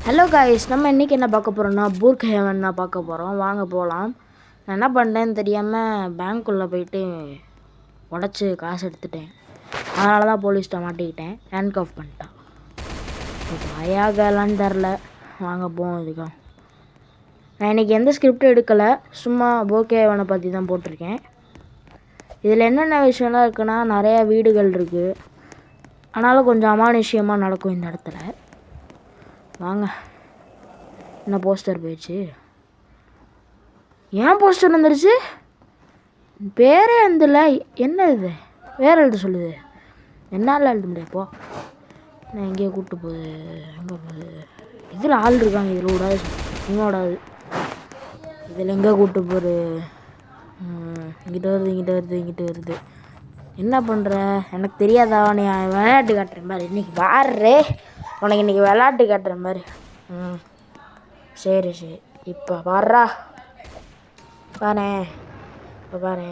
Hello guys, நம்ம இன்றைக்கி என்ன பார்க்க போகிறோம்னா பூர்க் ஹெவன் தான் பார்க்க போகிறோம். வாங்க போகலாம். நான் என்ன பண்ணேன்னு தெரியாமல் பேங்க்குள்ளே போயிட்டு உடச்சி காசு எடுத்துட்டேன். அதனால தான் போலீஸ்கிட்ட மாட்டிக்கிட்டேன். ஹேண்ட் கஃப் பண்ணிட்டான். பயாகலான்னு தெரில. வாங்க போவோம். இதுக்கும் நான் இன்றைக்கி எந்த ஸ்கிரிப்டும் எடுக்கலை, சும்மா பூர்க் ஹெவனை பற்றி தான் போட்டிருக்கேன். இதில் என்னென்ன விஷயம்லாம் இருக்குன்னா, நிறையா வீடுகள் இருக்குது. ஆனாலும் கொஞ்சம் அமானுஷ்யமாக நடக்கும் இந்த இடத்துல. வாங்க. என்ன போஸ்டர் போயிடுச்சு? ஏன் போஸ்டர் வந்துருச்சு? பேரே வந்துல. என்ன இது வேறு எழுத சொல்லுது? என்னால் எழுத முடியாப்போ. நான் எங்கேயோ கூப்பிட்டு போகுது. எங்கே போகுது? இதில் ஆள் இருக்காங்க. இதில் விடாது, இங்கோடாது. இதில் எங்கே கூப்பிட்டு போகுது? இங்கிட்ட வருது, இங்கிட்ட வருது, இங்கிட்ட வருது. என்ன பண்ணுற? எனக்கு தெரியாதா? நீ விளையாட்டு காட்டுறேன் பாரு. இன்றைக்கி வாடுறே உனக்கு. இன்றைக்கி விளையாட்டு காட்டுறேன் பாரு. சரி சரி, இப்போ வர்றா பாரு. இப்போ பாரு,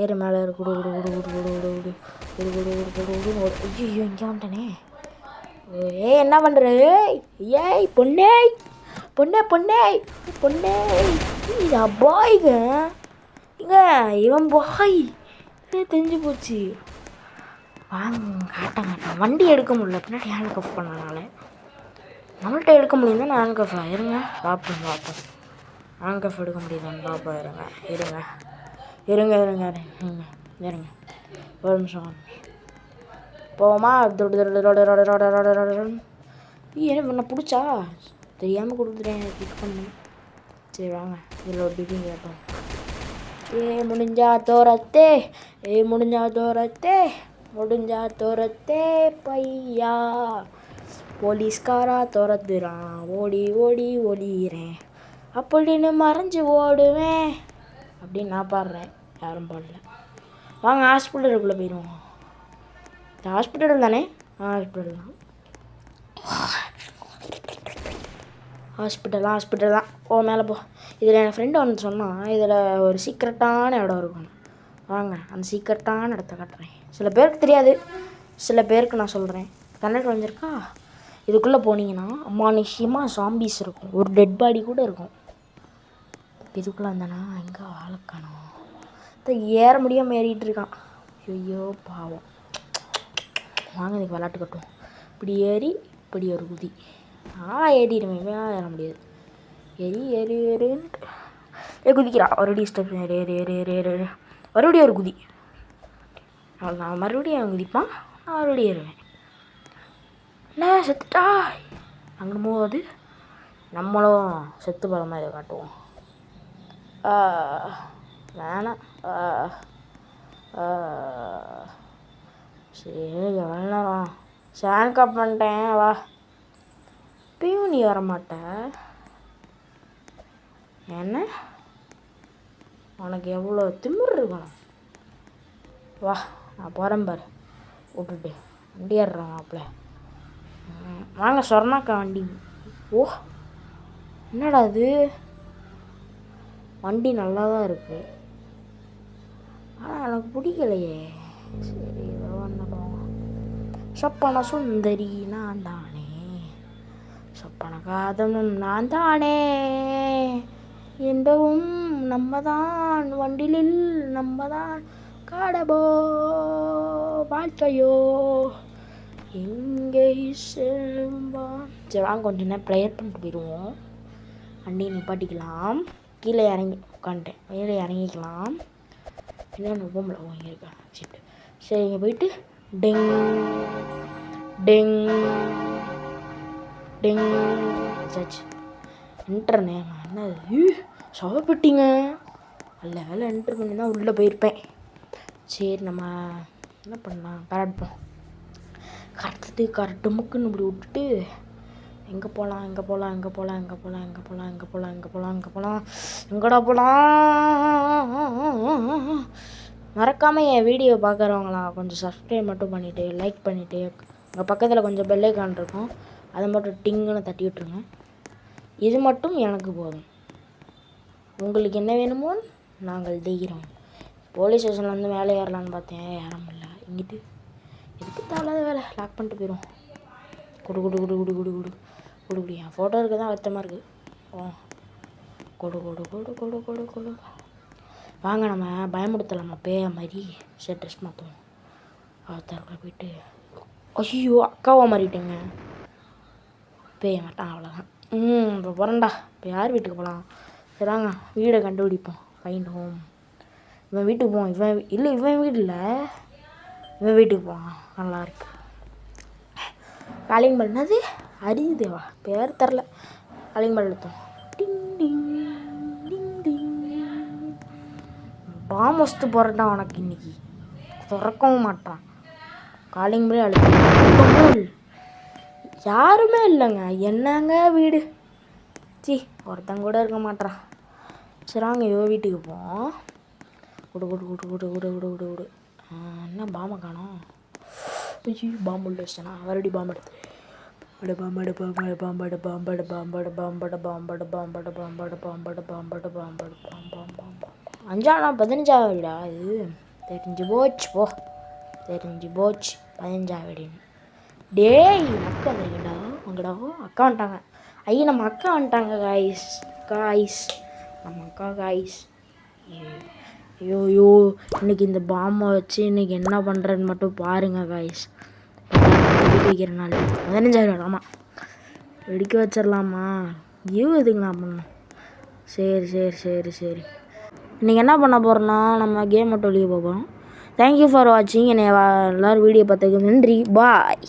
ஏறு மேலே குடு குடு குடு குடு குடு குடு குடு குடு குடு குடு குடு குடு. ஐயோ, இங்கே வந்துட்டனே. என்ன பண்ணுற? ஏய் பொண்ணே, பொண்ணே பொண்ணே பொண்ணே. இது பாய்ங்க. இங்க இவன் பாய் தெரிஞ்சு போச்சு. வாங்க காட்டாங்க. வண்டி எடுக்க முடியல, பின்னாடி ஹேண்ட் கஃப் பண்ணனால. நம்மள்கிட்ட எடுக்க முடியுது. நான் ஹேண்ட் கஃப் இருங்க பார்ப்போம். ஹேண்ட் கஃப் எடுக்க முடியுதான்னு பார்ப்போம். இருங்க ஒரு நிமிஷம் போவோமா? என்ன பண்ண பிடிச்சா தெரியாமல் கொடுத்துட்டேன். கிளிக் பண்ணேன். சரி வாங்க, இதில் ஒரு டிப்பிங் கேட்டோம். முடிஞ்சா தோரத்தே பையா, போலீஸ்காரா துரத்துறான், ஓடி ஓடி ஓடிறேன் அப்படின்னு மறைஞ்சு ஓடுவேன் அப்படின்னு நான் பாடுறேன். யாரும் பாடல. வாங்க ஹாஸ்பிட்டலுக்குள்ளே போயிடுவோம். ஹாஸ்பிட்டல் தானே? ஹாஸ்பிட்டல் தான். ஹாஸ்பிட்டல் தான். மேலே போ. இதில் என் ஃப்ரெண்டு வந்து சொன்னான், இதில் ஒரு சீக்ரெட்டான இடம் இருக்கும். வாங்க அந்த சீக்ரெட்டான இடத்த காட்டுறேன். சில பேருக்கு தெரியாது, சில பேருக்கு நான் சொல்கிறேன். கண்ணாடி வந்துருக்கா? இதுக்குள்ளே போனீங்கன்னா அமானுஷ்யமாக சாம்பீஸ் இருக்கும். ஒரு டெட் பாடி கூட இருக்கும். இதுக்குள்ளே வந்தானா எங்கே ஆளக்கானோ ஏற முடியாமல் ஏறிட்டு இருக்கான். ஐயோ பாவம். வாங்க இதுக்கு விளாட்டு கட்டுவோம். இப்படி ஏறி இப்படி ஒரு குதி. ஏறிடுவேன். வேணாம் ஏற முடியாது. ஏறின்ட்டு குதிக்கிறா. மறுபடியும் ஸ்டெப் ஏறு. மறுபடியும் ஒரு குதி. நான் மறுபடியும் அவன் குதிப்பான். நான் மறுபடியும் ஏறுவேன். என்ன செத்துட்டா? அங்கே போகுது. நம்மளும் செத்து போகிற மாதிரி காட்டுவோம். வேணாம். சரி எவ்வளோ நேரம் ஹேண்ட் கப் பண்ணிட்டேன். வா. இப்பயும் நீ வரமாட்ட. என்ன உனக்கு எவ்வளோ திமிர் இருக்கணும்? வா, நான் போகிறேன் பாரு. விட்டுட்டு வண்டி ஏறுறோம் மாப்பிள்ள. வாங்க சொர்ணாக்கா வண்டி. ஓ என்னடா இது? வண்டி நல்லா தான் இருக்குது, ஆனால் எனக்கு பிடிக்கலையே. சரி ஏதோ ஒன்றும். சொப்பன சுந்தரி நான் தானே, சொப்பன காதமும் நான் தானே, என்பவும் நம்ம தான், வண்டிலில் நம்ம தான், காடபோ வாழ்க்கையோ எங்கே செல்வா. சரி வாங்க கொஞ்சம் நேரம் ப்ரேயர் பண்ணிட்டு போயிடுவோம். வண்டியை நிப்பாட்டிக்கலாம். கீழே இறங்கி உட்காந்துட்டேன். மேலே இறங்கிக்கலாம். என்னென்ன ரூமில் இங்கே இருக்கா சீட்டு. சரி இங்கே போயிட்டு டெங் டெங் டெங் சாச்சு என்ட்ருனே. என்ன சவப்பட்டிங்க அல்ல வேலை என்ட்ரு பண்ணி தான் உள்ளே போயிருப்பேன். சரி நம்ம என்ன பண்ணலாம்? கரெக்டுப்போம். கரெக்டு முக்குன்னு இப்படி விட்டுட்டு எங்கே போகலாம்? எங்கடா போகலாம்? மறக்காமல் என் வீடியோ பார்க்குறவங்களாம் கொஞ்சம் சப்ஸ்கிரைப் மட்டும் பண்ணிவிட்டு லைக் பண்ணிவிட்டு, உங்கள் பக்கத்தில் கொஞ்சம் பெல் ஐகான் இருக்கும், அதை மட்டும் டிங்குன்னு தட்டி விட்ருங்க. இது மட்டும் எனக்கு போதும். உங்களுக்கு என்ன வேணுமோ நாங்கள் தெய்கிறோம். போலீஸ் ஸ்டேஷனில் வந்து மேலே ஏறலான்னு பார்த்தேன், ஏற முடியல. இங்கிட்டு எதுக்கு தேவையில்லாத வேலை, லாக் பண்ணிட்டு போயிடும். குடு குடு குடு குடு குடு குடு கொடுக்குடி என் ஃபோட்டோ இருக்க தான் வருத்தமாக இருக்குது. ஓ கொடு கொடு கொடு கொடு கொடு கொடு. வாங்க நம்ம பயமுடுத்தலாமா பேய மாதிரி. சரி ட்ரெஸ் மாற்றுவோம். அவத்தாருக்குள்ளே போயிட்டு ஐயோ அக்காவா மாறிட்டேங்க. பேய மாட்டான் அவ்வளோதான். இப்போ போகிறேன்டா. இப்போ யார் வீட்டுக்கு போகலாம்? சரிங்க வீடை கண்டுபிடிப்போம். Find home. இவன் வீட்டுக்கு போவான். இவன் வீடு இல்லை, இவன் வீட்டுக்கு போவான். நல்லாயிருக்கு. காலிங் பெல் என்னது? அரியுதேவா பேர் தெரில. காலிங் பெல் எடுத்தோம். டிங் டிங் டிங் டிங். பாம் வஸ்து போகிறட்டா உனக்கு இன்னைக்கு திறக்கவும் மாட்டான். காலிங் பெல் அழுத்தம். யாருமே இல்லைங்க. என்னங்க வீடு ஒருத்தங்க கூட இருக்க மாட்டான். சரிங்க வீட்டுக்கு போவோம். விடு விடு விடு விடு விடு விடு விடு விடு. என்ன பாம்பை காணோம்? ஐயோ பாம்பு உள்ள வச்சிட்டேனா? மறுபடி பாம்பு எடுத்து பாம்பாடு பாம்பாடு பாம்பாடு பாம்பாடு பாம்பாடு பாம்பாடு பாம்பாடு பாம்பாடு பாம்பாடு பாம்பாடு பாம்பாடு பாம்பாடு பாம்பாடு 15ஆம் வீடா இது? தெரிஞ்சு போச்சு போ, தெரிஞ்சு போச்சு 15ஆம் வீடுன்னு. டேய் அக்கா வந்துருக்கேன்டா. அங்கடா அக்கா வந்துட்டாங்க. ஐயா நம்ம அக்கா வந்துட்டாங்க காய்ஸ். நம்ம அக்கா காய்ஸ். ஐயோ இன்னைக்கு இந்த பாம்பை வச்சு இன்னைக்கு என்ன பண்ணுறதுன்னு மட்டும் பாருங்க காய்ஸ். வெடிக்க வைக்கிறனால 15ஆம். ஆமாம் வெடிக்க வச்சிடலாமா? எதுங்களா பண்ணணும்? சரி சரி சரி சரி. இன்றைக்கி என்ன பண்ண போகிறோன்னா நம்ம கேம் மட்டும் வெளியே போகிறோம். தேங்க்யூ ஃபார் வாட்சிங். என்னை எல்லோரும் வீடியோ பார்த்ததுக்கு நன்றி. பாய்.